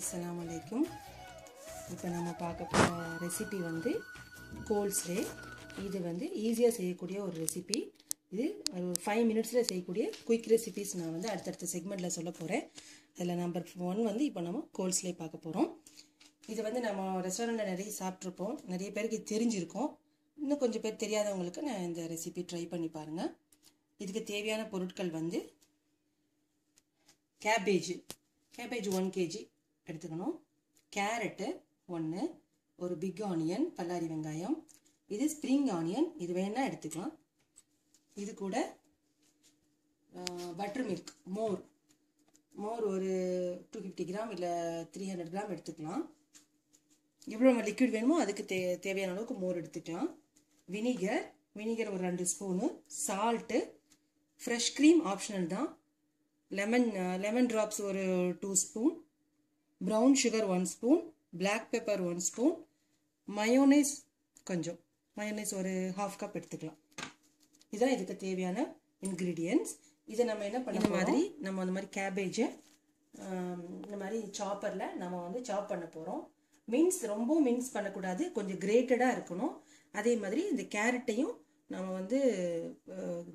अस्सलामु अलैकुम இப்போ நம்ம பார்க்க போற ரெசிபி வந்து கோல்ஸ்லே இது வந்து ஈஸியா செய்யக்கூடிய ஒரு ரெசிபி இது ஒரு 5 மினிட்ஸ்ல செய்யக்கூடிய குயிக் ரெசிபீஸ் நான் வந்து அடுத்த செக்மென்ட்ல சொல்ல போறேன் அதுல நம்பர் 1 வந்து இப்போ நம்ம கோல்ஸ்லே பார்க்க போறோம் இது வந்து நம்ம ரெஸ்டாரன்ட்ல நிறைய சாப்பிட்டிருப்போம் நிறைய பேருக்கு தெரிஞ்சிருக்கும் இன்னும் கொஞ்சம் பேர் தெரியாதவங்களுக்கு நான் இந்த ரெசிபி ட்ரை பண்ணி பாருங்க இதுக்கு தேவையான பொருட்கள் வந்து கேபேஜ் 1 kg எடுத்துக்கணும் கேரட் 1 ஒரு பிக் ஆனியன் பல்லாரி வெங்காயம் இது ஸ்ப்ரிங் ஆனியன் இது வேணா எடுத்துக்கலாம் இது கூட பட்டர் மில்க் மோர் ஒரு 250 கிராம் இல்ல 300 கிராம் எடுத்துக்கலாம் எவ்வளவு லிக்விட் வேணுமோ அதுக்கு தேவையான அளவுக்கு மோர் எடுத்துக்கலாம் வினிகர் ஒரு 2 spoon salt fresh cream optional தான் lemon drops ஒரு 2 spoon brown sugar 1 spoon black pepper 1 spoon mayonnaise கொஞ்சம் mayonnaise ஒரு 1/2 கப் எடுத்துக்கலாம் இதான் இதுக்கு தேவையான ingredients இத நம்ம என்ன பண்ண மாதிரி நம்ம அந்த மாதிரி கேபேஜ் இந்த மாதிரி சாப்பர்ல நம்ம வந்து சாப் பண்ண போறோம் ரொம்ப மின்ஸ் பண்ண கூடாது கொஞ்சம் கிரேட்டடா இருக்கணும் அதே மாதிரி இந்த கேரட்டையும் நம்ம வந்து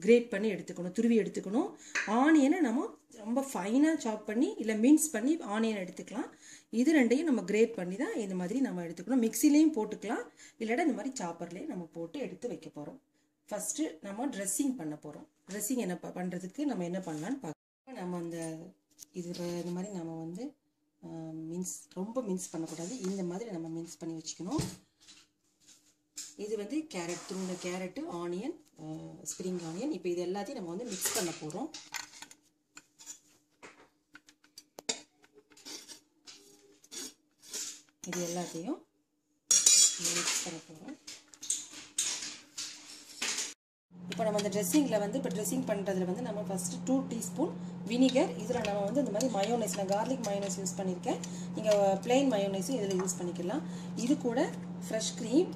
கிரேட் பண்ணி எடுத்துக்கணும் துருவி எடுத்துக்கணும் ஆனியனை நம்ம ரொம்ப ஃபைனா சாப் பண்ணி இல்ல மின்ஸ் பண்ணி ஆனியன் எடுத்துக்கலாம் இது ரெண்டையும் நம்ம கிரேட் பண்ணி தான் இந்த மாதிரி நம்ம எடுத்துக்கணும் மிக்ஸிலயும் போட்டுக்கலாம் இல்லடா இந்த மாதிரி சாப்பர்லயே நம்ம போட்டு எடுத்து வைக்க போறோம் ஃபர்ஸ்ட் நம்ம ட்ரெஸ்ஸிங் பண்ண போறோம் ட்ரெஸ்ஸிங் என்ன பண்றதுக்கு நம்ம என்ன பண்ணலாம்னு பார்க்கலாம் நம்ம அந்த இந்த மாதிரி நம்ம வந்து ரொம்ப மின்ஸ் பண்ண கூடாது இந்த மாதிரி நம்ம மின்ஸ் பண்ணி வச்சுக்கணும் இது வந்து கேரட் ஆனியன் ஸ்ப்ரிங் ஆனியன் இப்போ இது எல்லாத்தையும் நம்ம வந்து மிக்ஸ் பண்ண போறோம் இது எல்லாத்தையும் மிக்ஸ் பண்ண போறோம் இப்போ நம்ம இந்த ட்ரெஸ்ஸிங்ல வந்து இப்போ ட்ரெஸ்ஸிங் பண்றதுல வந்து நம்ம ஃபர்ஸ்ட் 2 டீஸ்பூன் வினிகர் இதுல நம்ம வந்து இந்த மாதிரி மயோனைஸ் நான் garlic மயோனைஸ் யூஸ் பண்ணிருக்கேன் நீங்க plain மயோனைஸ் இதுல யூஸ் பண்ணிக்கலாம் இது கூட fresh cream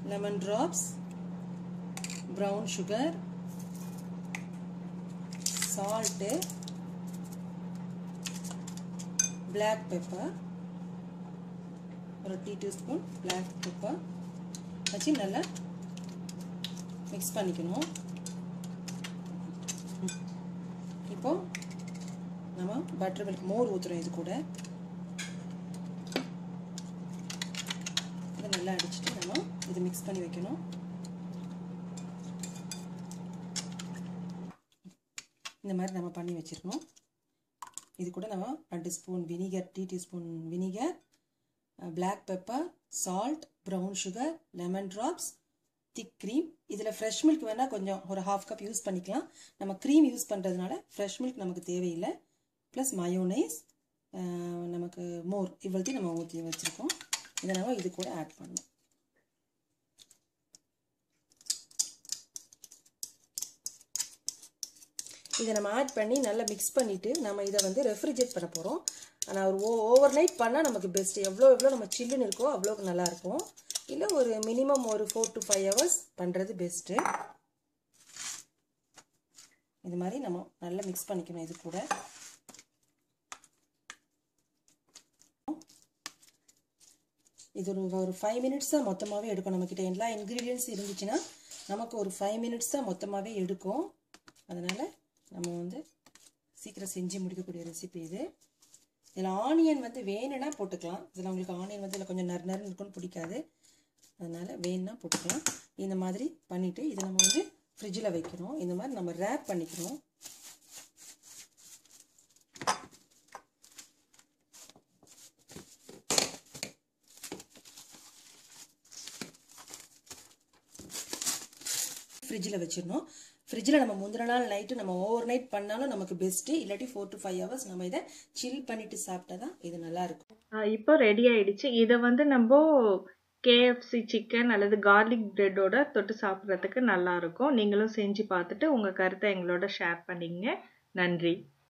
lemon drops brown sugar salt black pepper ஒரு teaspoon black pepper வச்சு நல்லா mix பண்ணிக்கணும் இப்போ நம்ம பட்டர் மில்க் மோர் ஊத்துறோம் இது கூட இத நல்லா அடிச்சிட்டு நம்ம இது mix பண்ணி வைக்கணும் இந்த மாதிரி நம்ம பண்ணி வச்சிரணும் இது கூட நம்ம 2 spoon vinegar teaspoon vinegar black pepper salt brown sugar lemon drops thick cream இதுல fresh milk வேணா கொஞ்சம் ஒரு 1/2 கப் யூஸ் பண்ணிக்கலாம் நம்ம cream யூஸ் பண்றதுனால fresh milk நமக்கு தேவையில்லை plus mayonnaise நமக்கு மோர் இவ்வளவு நம்ம ஊத்தி வச்சிருக்கோம் இத நாம இது கூட ஆட் பண்ணனும் இத நம்ம ஆட் பண்ணி நல்லா mix பண்ணிட்டு நாம இத வந்து ரெஃப்ரிஜரேட் பண்ண போறோம் ஆனா ஒரு ஓவர்நைட் பண்ணா நமக்கு பெஸ்ட் எவ்வளவு நம்ம சில்லுன்னு இருக்கோ அவ்வளவு நல்லா இருக்கும் இல்ல ஒரு மினிமம் ஒரு 4 to 5 hours பண்றது பெஸ்ட் இந்த மாதிரி நம்ம நல்லா mix பண்ணிக்கணும் இது கூட இது ஒரு 5 மினிட்ஸ் தான் மொத்தமாவே எடுக்கும் நமக்கிட்ட எல்லா இன்கிரிடியன்ட்ஸ் இருந்துச்சுனா நமக்கு ஒரு 5 மினிட்ஸ் தான் மொத்தமாவே எடுக்கும் அதனால நம்ம வந்து சீக்கிரம் செஞ்சு முடிக்கக்கூடிய ரெசிபி இது இதுல ஆனியன் வந்து வேணும்னா போட்டுக்கலாம் இதுல உங்களுக்கு ஆனியன் வந்து இல்ல கொஞ்சம் நறுநறுன்னு இருக்குன்னு பிடிக்காது அதனால வேணும்னா போட்டுக்கலாம் இந்த மாதிரி பண்ணிட்டு இத நம்ம வந்து ஃப்ரிட்ஜ்ல வைக்கணும் இந்த மாதிரி நம்ம ரேப் பண்ணிக்கணும் ஃப்ரிட்ஜ்ல வச்சிரணும் ஃப்ரிட்ஜ்ல நம்ம முந்தின நாள் நைட் நம்ம ஓவர் நைட் பண்ணாலும் நமக்கு பெஸ்ட் இல்லாட்டி 4 to 5 hours நம்ம இத சில் பண்ணிட்டு சாப்பிட்டா தான் இது நல்லா இருக்கும் இப்போ ரெடி ஆயிடுச்சு இத வந்து நம்ம KFC சிக்கன் அல்லது garlic bread-ஓட தொட்டு சாப்பிடுறதுக்கு நல்லா இருக்கும் நீங்களும் செஞ்சு பார்த்துட்டு உங்க கருத்தை எங்களோட ஷேர் பண்ணீங்க நன்றி